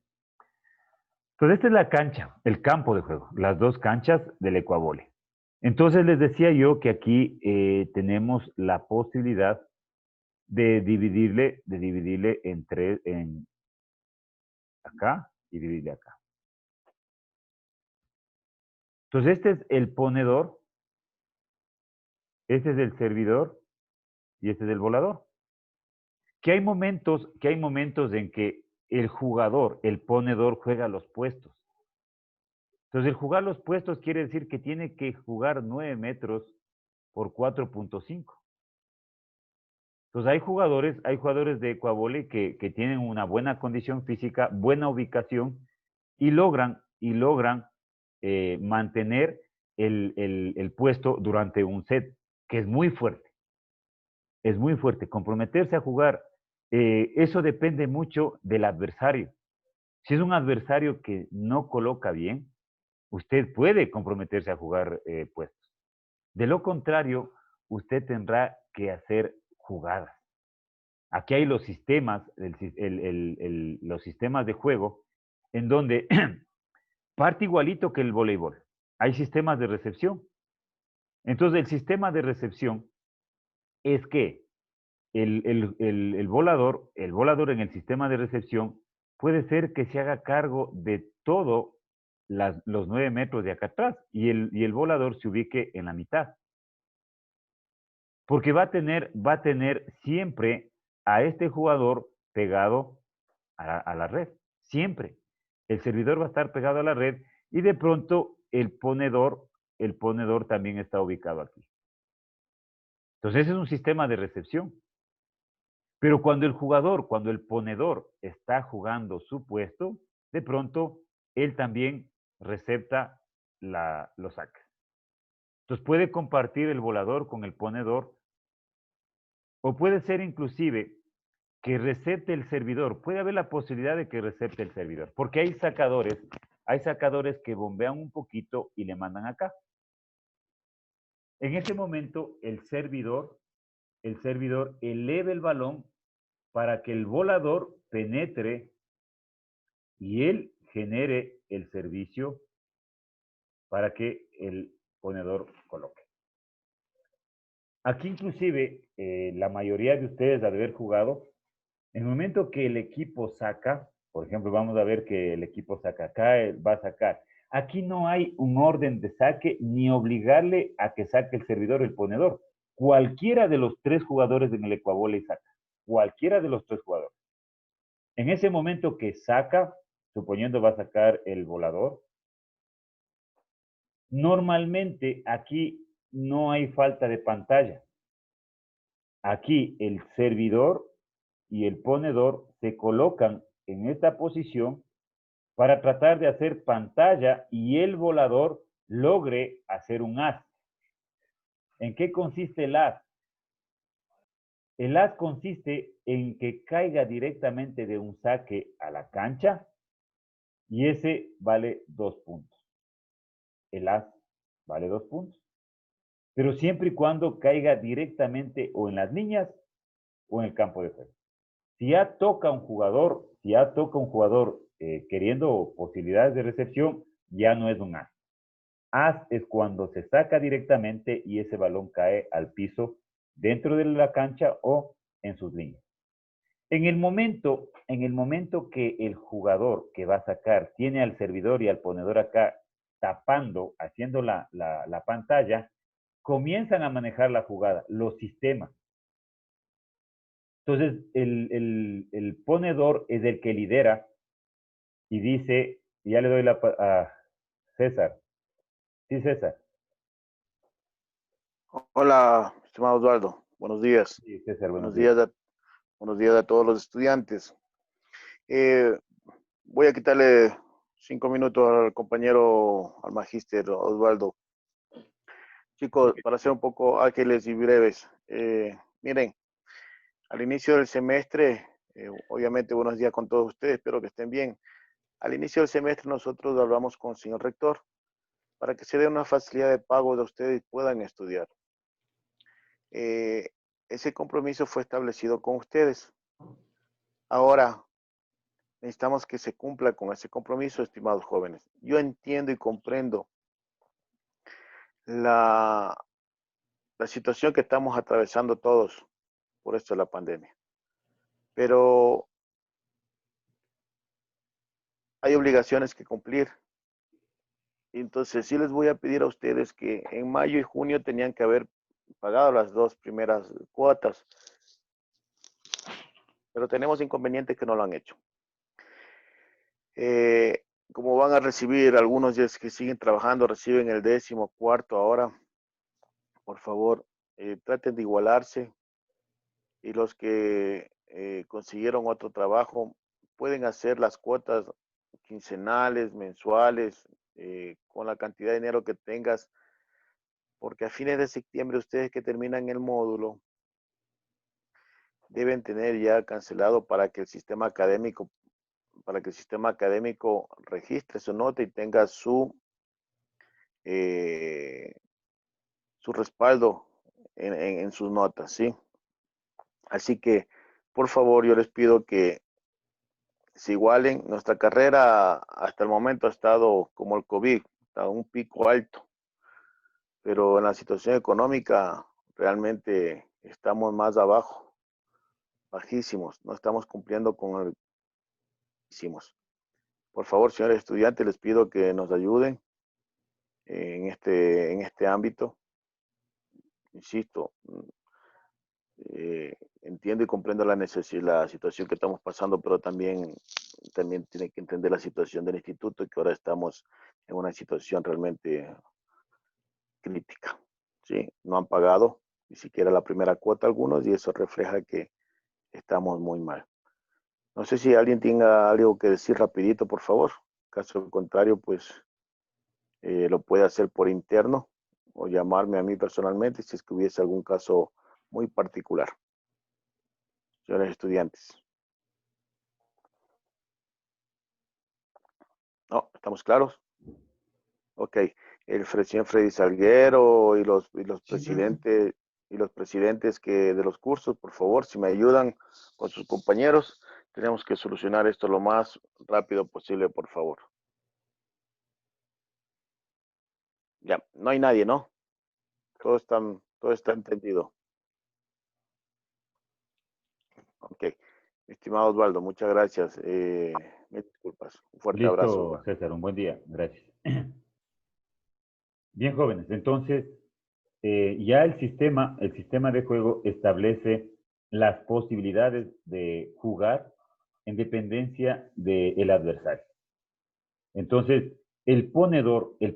Entonces esta es la cancha, el campo de juego, las dos canchas del ecuavole. Entonces les decía yo que aquí tenemos la posibilidad de dividirle en tres, en acá y dividirle acá. Entonces este es el ponedor, este es el servidor y este es el volador. Que hay momentos en que el jugador, el ponedor, juega los puestos. Entonces, el jugar los puestos quiere decir que tiene que jugar 9 metros por 4.5. Entonces, hay jugadores de ecuavole que tienen una buena condición física, buena ubicación y logran mantener el puesto durante un set, que es muy fuerte. Es muy fuerte. Comprometerse a jugar, eso depende mucho del adversario. Si es un adversario que no coloca bien, usted puede comprometerse a jugar puestos. De lo contrario, usted tendrá que hacer jugadas. Aquí hay los sistemas, los sistemas de juego, en donde parte igualito que el voleibol. Hay sistemas de recepción. Entonces, el sistema de recepción es que el volador en el sistema de recepción puede ser que se haga cargo de todo los 9 metros de acá atrás y el volador se ubique en la mitad. Porque va a tener siempre a este jugador pegado a la red. Siempre. El servidor va a estar pegado a la red y de pronto el ponedor también está ubicado aquí. Entonces, ese es un sistema de recepción. Pero cuando el ponedor está jugando su puesto, de pronto él también recepta los saques. Entonces puede compartir el volador con el ponedor o puede ser inclusive que recepte el servidor. Puede haber la posibilidad de que recepte el servidor, porque hay sacadores que bombean un poquito y le mandan acá. En ese momento el servidor eleva el balón para que el volador penetre y él genere el servicio para que el ponedor coloque. Aquí inclusive la mayoría de ustedes al haber jugado, en el momento que el equipo saca, por ejemplo, vamos a ver que el equipo saca acá, va a sacar. Aquí no hay un orden de saque ni obligarle a que saque el servidor o el ponedor. Cualquiera de los tres jugadores en el ecuavole saca. Cualquiera de los tres jugadores. En ese momento que saca, suponiendo va a sacar el volador, normalmente aquí no hay falta de pantalla. Aquí el servidor y el ponedor se colocan en esta posición para tratar de hacer pantalla y el volador logre hacer un as. ¿En qué consiste el as? El as consiste en que caiga directamente de un saque a la cancha y ese vale 2 puntos. El as vale 2 puntos. Pero siempre y cuando caiga directamente o en las líneas o en el campo de juego. Si ya toca un jugador, queriendo posibilidades de recepción, ya no es un as. As es cuando se saca directamente y ese balón cae al piso dentro de la cancha o en sus líneas. En el momento que el jugador que va a sacar tiene al servidor y al ponedor acá tapando, haciendo la pantalla, comienzan a manejar la jugada, los sistemas. Entonces, el ponedor es el que lidera y dice, ya le doy César. Sí, César. Hola, estimado Osvaldo. Buenos días. Sí, César, buenos Buenos días. días buenos días a todos los estudiantes. Eh, Voy a quitarle 5 minutos al compañero, al magíster Osvaldo. Chicos, para ser un poco ágiles y breves. Miren, al inicio del semestre, obviamente buenos días con todos ustedes, espero que estén bien. Al inicio del semestre nosotros hablamos con el señor rector para que se dé una facilidad de pago de ustedes y puedan estudiar. Ese compromiso fue establecido con ustedes. Ahora, necesitamos que se cumpla con ese compromiso, estimados jóvenes. Yo entiendo y comprendo la, la situación que estamos atravesando todos por esto de la pandemia, pero hay obligaciones que cumplir. Entonces, sí les voy a pedir a ustedes que en mayo y junio tenían que haber pagado las 2 primeras cuotas, pero tenemos inconvenientes que no lo han hecho. Como van a recibir algunos días que siguen trabajando, reciben el 14º ahora, por favor, traten de igualarse y los que consiguieron otro trabajo pueden hacer las cuotas quincenales, mensuales, con la cantidad de dinero que tengas, porque a fines de septiembre ustedes que terminan el módulo deben tener ya cancelado para que el sistema académico registre su nota y tenga eh, su respaldo en sus notas, ¿sí? Así que, por favor, yo les pido que se igualen. Nuestra carrera hasta el momento ha estado como el COVID, está un pico alto, pero en la situación económica realmente estamos más abajo, bajísimos, no estamos cumpliendo con el que hicimos. Por favor, señores estudiantes, les pido que nos ayuden en este ámbito. Insisto, entiendo y comprendo la necesidad, la situación que estamos pasando, pero también tiene que entender la situación del instituto y que ahora estamos en una situación realmente crítica. ¿Sí? No han pagado ni siquiera la primera cuota algunos y eso refleja que estamos muy mal. No sé si alguien tenga algo que decir rapidito, por favor. Caso contrario, pues lo puede hacer por interno o llamarme a mí personalmente si es que hubiese algún caso muy particular. Señores estudiantes. ¿No? ¿Estamos claros? Ok. El señor Freddy Salguero y los presidentes de los cursos, por favor, si me ayudan con sus compañeros, tenemos que solucionar esto lo más rápido posible, por favor. Ya, no hay nadie, ¿no? Todo está entendido. Ok. Estimado Osvaldo, muchas gracias. Mil disculpas. Un fuerte abrazo, Listo, Osvaldo. César, un buen día. Gracias. Bien, jóvenes, entonces ya el sistema de juego establece las posibilidades de jugar en dependencia del adversario. Entonces, el ponedor es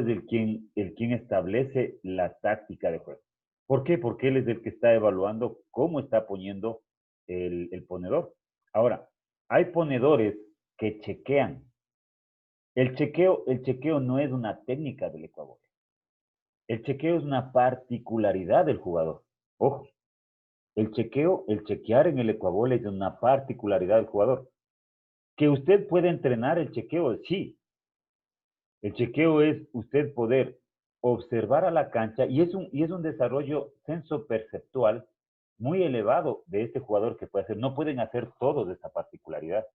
el quien establece la táctica de juego. ¿Por qué? Porque él es el que está evaluando cómo está poniendo el ponedor. Ahora, hay ponedores que chequean. El chequeo no es una técnica del ecuavor. El chequeo es una particularidad del jugador. Ojo, el chequear en el ecuavor es una particularidad del jugador. Que usted puede entrenar el chequeo, sí. El chequeo es usted poder observar a la cancha y es un desarrollo senso-perceptual muy elevado de este jugador que puede hacer. No pueden hacer todos de esa particularidad.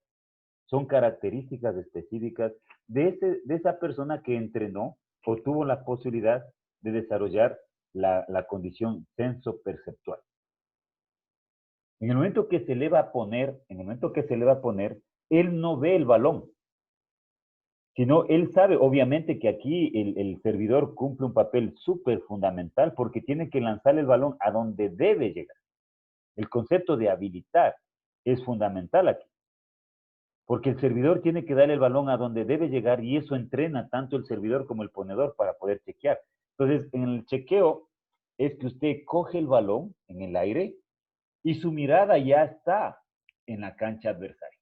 Son características específicas de esa persona que entrenó o tuvo la posibilidad de desarrollar la condición senso-perceptual. En el momento que se le va a poner, en el momento que se le va a poner, él no ve el balón, sino él sabe, obviamente, que aquí el servidor cumple un papel súper fundamental porque tiene que lanzar el balón a donde debe llegar. El concepto de habilitar es fundamental aquí. porque el servidor tiene que dar el balón a donde debe llegar y eso entrena tanto el servidor como el ponedor para poder chequear. Entonces, en el chequeo es que usted coge el balón en el aire y su mirada ya está en la cancha adversaria.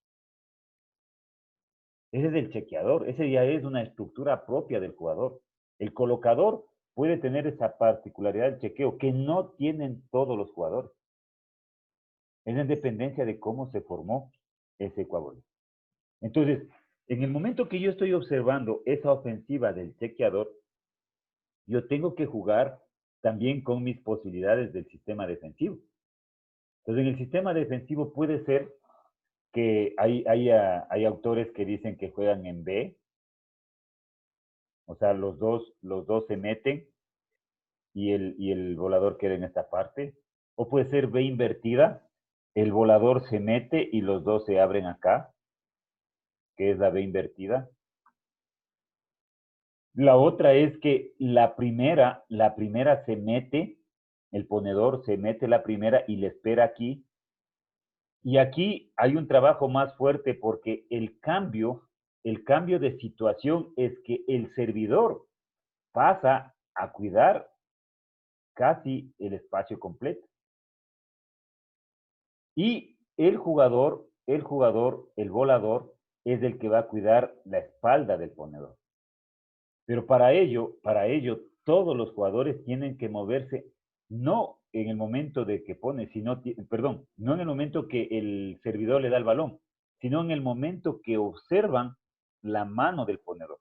Ese es el chequeador, ese ya es una estructura propia del jugador. El colocador puede tener esa particularidad del chequeo que no tienen todos los jugadores. Es en dependencia de cómo se formó ese ecuavole. Entonces, en el momento que yo estoy observando esa ofensiva del chequeador, yo tengo que jugar también con mis posibilidades del sistema defensivo. Entonces, en el sistema defensivo puede ser que hay autores que dicen que juegan en B, o sea, los dos se meten y el volador queda en esta parte. O puede ser B invertida, el volador se mete y los dos se abren acá, que es la B invertida. La otra es que la primera se mete, el ponedor se mete la primera y le espera aquí. Y aquí hay un trabajo más fuerte porque el cambio de situación es que el servidor pasa a cuidar casi el espacio completo. Y el volador, es el que va a cuidar la espalda del ponedor. Pero para ello, todos los jugadores tienen que moverse, no en el momento de que pone, no en el momento que el servidor le da el balón, sino en el momento que observan la mano del ponedor.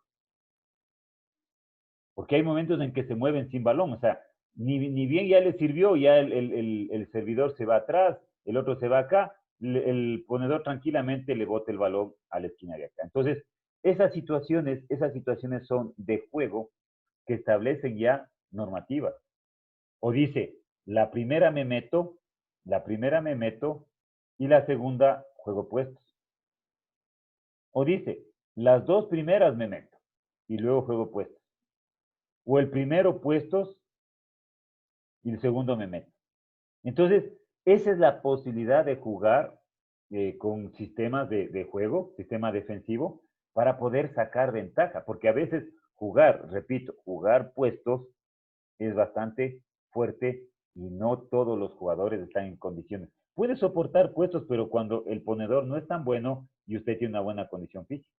Porque hay momentos en que se mueven sin balón, o sea, ni bien ya le sirvió, ya el servidor se va atrás, el otro se va acá, el ponedor tranquilamente le bota el balón a la esquina de acá. Entonces, esas situaciones son de juego que establecen ya normativas. O dice, la primera me meto y la segunda juego puestos. O dice, las dos primeras me meto y luego juego puestos. O el primero puestos y el segundo me meto. Entonces, esa es la posibilidad de jugar con sistemas de juego, sistema defensivo, para poder sacar ventaja, porque a veces jugar puestos es bastante fuerte y no todos los jugadores están en condiciones. Puede soportar puestos, pero cuando el ponedor no es tan bueno y usted tiene una buena condición física.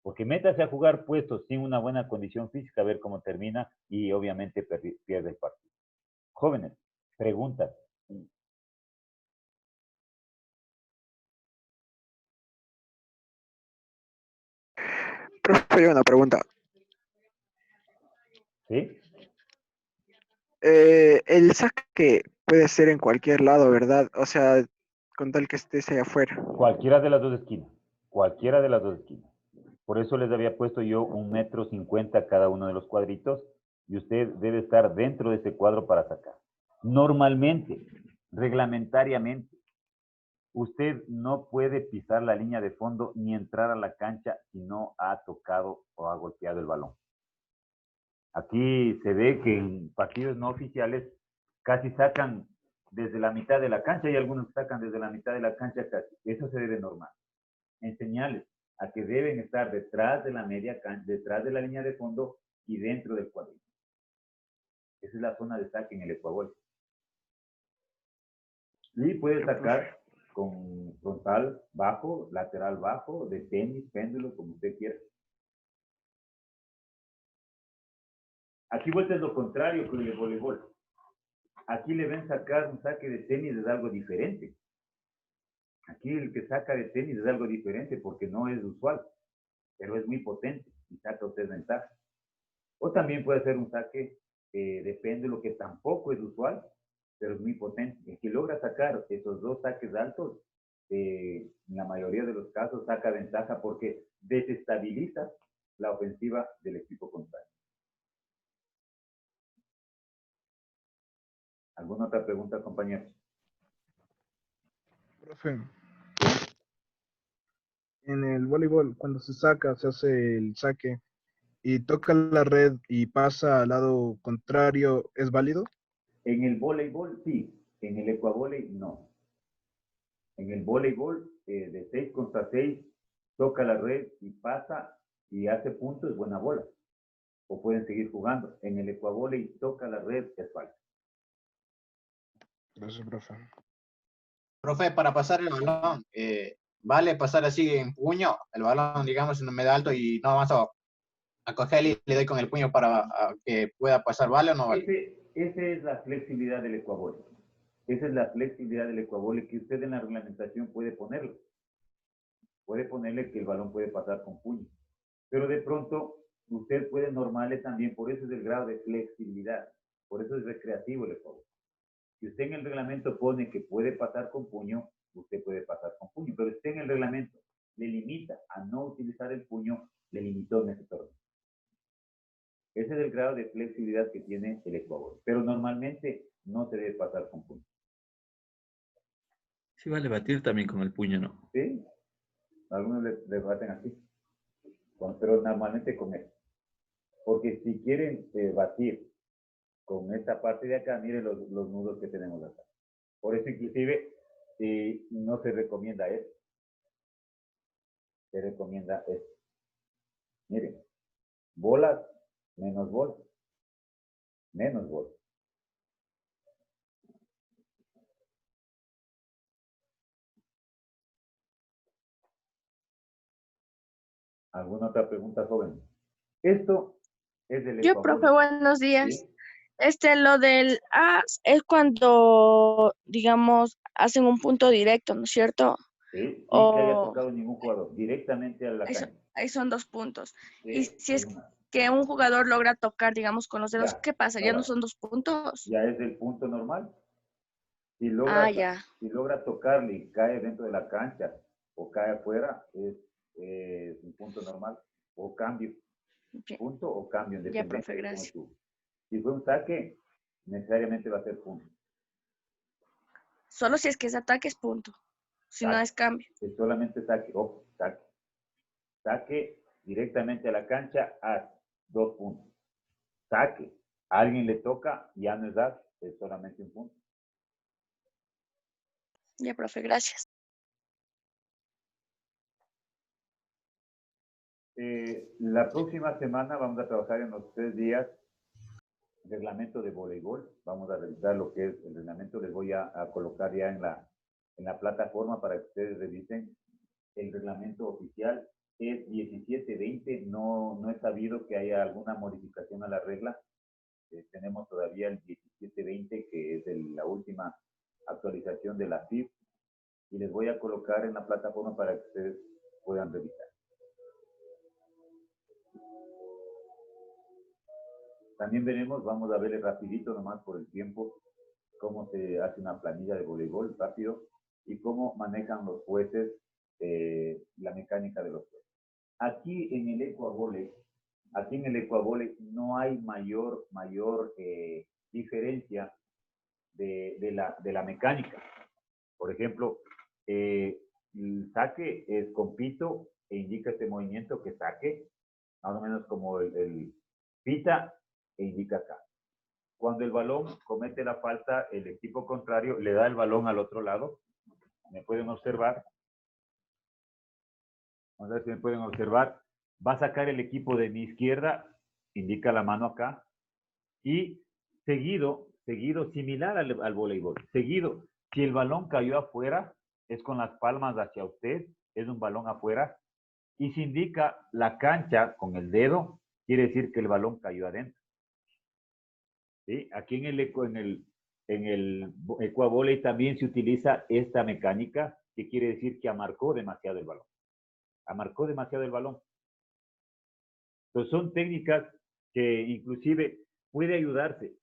Porque métase a jugar puestos sin una buena condición física, a ver cómo termina y obviamente pierde el partido. Jóvenes, preguntas. Profe, una pregunta. ¿Sí? El saque puede ser en cualquier lado, ¿verdad? O sea, con tal que estés allá afuera. Cualquiera de las dos esquinas. Cualquiera de las dos esquinas. Por eso les había puesto yo 1,50 m cada uno de los cuadritos y usted debe estar dentro de ese cuadro para sacar. Normalmente, reglamentariamente, usted no puede pisar la línea de fondo ni entrar a la cancha si no ha tocado o ha golpeado el balón. Aquí se ve que en partidos no oficiales casi sacan desde la mitad de la cancha y algunos sacan desde la mitad de la cancha casi. Eso se debe normal. En señales a que deben estar detrás de la media cancha, detrás de la línea de fondo y dentro del cuadrito. Esa es la zona de saque en el ecuavol. Y puede sacar con frontal bajo, lateral bajo, de tenis, péndulo, como usted quiera. Aquí vuelta es lo contrario con el voleibol. Aquí le ven sacar un saque de tenis es algo diferente. Aquí el que saca de tenis es algo diferente porque no es usual, pero es muy potente y saca usted ventaja. O también puede ser un saque de péndulo que tampoco es usual, pero es muy potente. El que logra sacar esos dos saques altos, en la mayoría de los casos saca ventaja porque desestabiliza la ofensiva del equipo contrario. ¿Alguna otra pregunta, compañeros? Profe, en el voleibol, cuando se saca, se hace el saque y toca la red y pasa al lado contrario, ¿es válido? En el voleibol, sí. En el ecuavóley, no. En el voleibol, de 6 contra 6, toca la red y pasa y hace punto, es buena bola. O pueden seguir jugando. En el ecuavóley toca la red, es falta. Gracias, profe. Profe, para pasar el balón, ¿vale pasar así en puño? El balón, digamos, no me da alto y no avanzo a cogerle y le doy con el puño para que pueda pasar, ¿vale o no vale? Esa es la flexibilidad del ecuavóley. Esa es la flexibilidad del ecuavóley que usted en la reglamentación puede ponerlo. Puede ponerle que el balón puede pasar con puño. Pero de pronto usted puede normarle también, por eso es el grado de flexibilidad. Por eso es recreativo el ecuavóley. Si usted en el reglamento pone que puede pasar con puño, usted puede pasar con puño. Pero si usted en el reglamento le limita a no utilizar el puño, le limitó en ese torneo. Ese es el grado de flexibilidad que tiene el ecuavóley. Pero normalmente no se debe pasar con puño. Sí vale batir también con el puño, ¿no? ¿Sí? Algunos le baten así. Pero normalmente con eso. Porque si quieren batir con esta parte de acá, miren los nudos que tenemos acá. Por eso inclusive no se recomienda esto. Se recomienda esto. Miren, bolas menos bolas. Menos bolas. ¿Alguna otra pregunta, joven? Esto es del Yo, profe, ecuavóley. buenos días. ¿Sí? Lo del as es cuando, digamos, hacen un punto directo, ¿no es cierto? ¿Sí? Sin que haya O tocado ningún jugador. Directamente a la cancha. ahí son 2 puntos. Y Sí, si es una. que un jugador logra tocar, digamos, con los dedos, Ya, ¿qué pasa? ¿Ya no son 2 puntos? ya es el punto normal. Si Ah, logra, ya. si logra tocarle y cae dentro de la cancha o cae afuera, es un punto normal. O cambio. Ya, Punto o cambio, ya, profe, independiente de cómo gracias. estuvo. Si fue un saque, necesariamente va a ser punto. Solo si es que es ataque es punto. Si no Saque. es cambio. Es solamente saque. Ojo, saque. Saque directamente a la cancha a 2 puntos. Saque. A alguien le toca, ya no es dar, es solamente un punto. Ya, profe, gracias. La próxima semana vamos a trabajar en los 3 días reglamento de voleibol. Vamos a revisar lo que es el reglamento. Les voy a colocar ya en la plataforma para que ustedes revisen. El reglamento oficial es 17-20. No he sabido que haya alguna modificación a la regla. Tenemos todavía el 17-20, que es la última actualización de la FIF. Y les voy a colocar en la plataforma para que ustedes puedan revisar. También veremos, vamos a verle rapidito nomás por el tiempo, cómo se hace una planilla de voleibol rápido y cómo manejan los jueces la mecánica de los jueces. Aquí en el ecuavóley no hay mayor diferencia de la mecánica. Por ejemplo, el saque es con pito e indica este movimiento que saque, más o menos como el pita e indica acá. Cuando el balón comete la falta, el equipo contrario le da el balón al otro lado. Me pueden observar. Vamos a ver si me pueden observar. Va a sacar el equipo de mi izquierda, indica la mano acá. Y seguido, similar al voleibol. Seguido, si el balón cayó afuera, es con las palmas hacia usted, es un balón afuera. Y si indica la cancha con el dedo, quiere decir que el balón cayó adentro. ¿Sí? Aquí en el ecuavóley también se utiliza esta mecánica, que quiere decir que amarcó demasiado el balón. Amarcó demasiado el balón. Entonces son técnicas que inclusive puede ayudarse.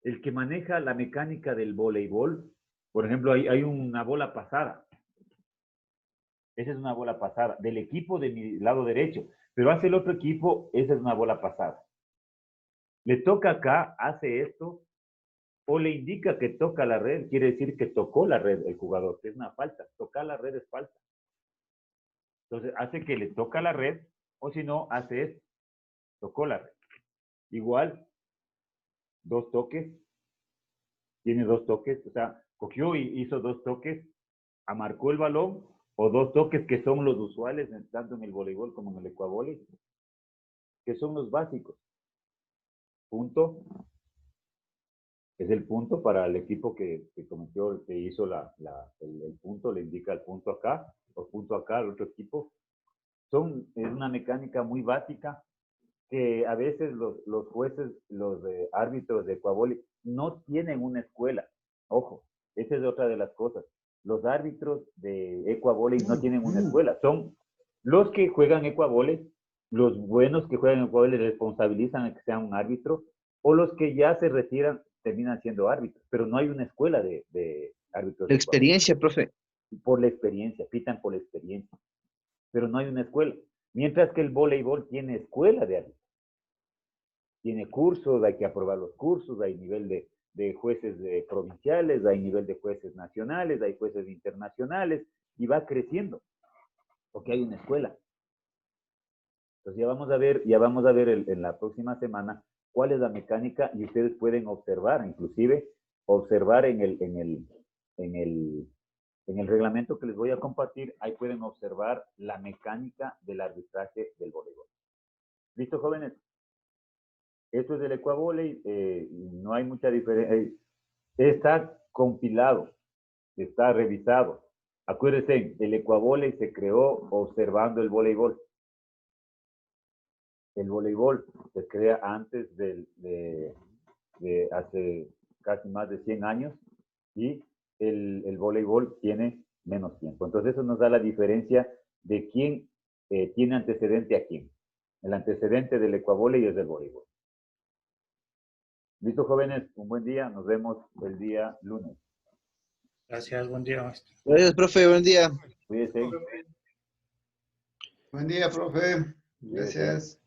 El que maneja la mecánica del voleibol, por ejemplo, hay una bola pasada. Esa es una bola pasada del equipo de mi lado derecho, pero hace el otro equipo, esa es una bola pasada. Le toca acá, hace esto, o le indica que toca la red, quiere decir que tocó la red el jugador, que es una falta. Tocar la red es falta. Entonces hace que le toca la red, o si no, hace esto, tocó la red. Igual, 2 toques, tiene 2 toques, o sea, cogió y hizo 2 toques, amarcó el balón o dos toques que son los usuales tanto en el voleibol como en el ecuavóley, que son los básicos. Punto. Es el punto para el equipo que cometió, que hizo el punto, le indica el punto acá, o punto acá al otro equipo. Es una mecánica muy básica que a veces los jueces, los árbitros de ecuavóley no tienen una escuela. Ojo, esa es otra de las cosas. Los árbitros de ecuavóley no tienen una escuela. Son los que juegan ecuavóley, los buenos que juegan ecuavóley responsabilizan a que sea un árbitro, o los que ya se retiran terminan siendo árbitros, pero no hay una escuela de árbitros. La experiencia, profe. Por la experiencia, pitan por la experiencia, pero no hay una escuela. Mientras que el voleibol tiene escuela de árbitros. Tiene cursos, hay que aprobar los cursos, hay nivel de jueces provinciales, hay nivel de jueces nacionales, hay jueces internacionales, y va creciendo, porque hay una escuela. Entonces ya vamos a ver en la próxima semana cuál es la mecánica, y ustedes pueden observar, inclusive observar en el reglamento que les voy a compartir, ahí pueden observar la mecánica del arbitraje del voleibol. ¿Listo, jóvenes? Esto es del ecuavóley, no hay mucha diferencia. Está compilado, está revisado. Acuérdense, el ecuavóley se creó observando el voleibol. El voleibol se crea antes de hace casi más de 100 años, y el voleibol tiene menos tiempo. Entonces eso nos da la diferencia de quién tiene antecedente a quién. El antecedente del ecuavóley es del voleibol. Listo, jóvenes, un buen día. Nos vemos el día lunes. Gracias, buen día, maestro. Gracias, profe, buen día. Cuídense. Buen día, profe. Gracias.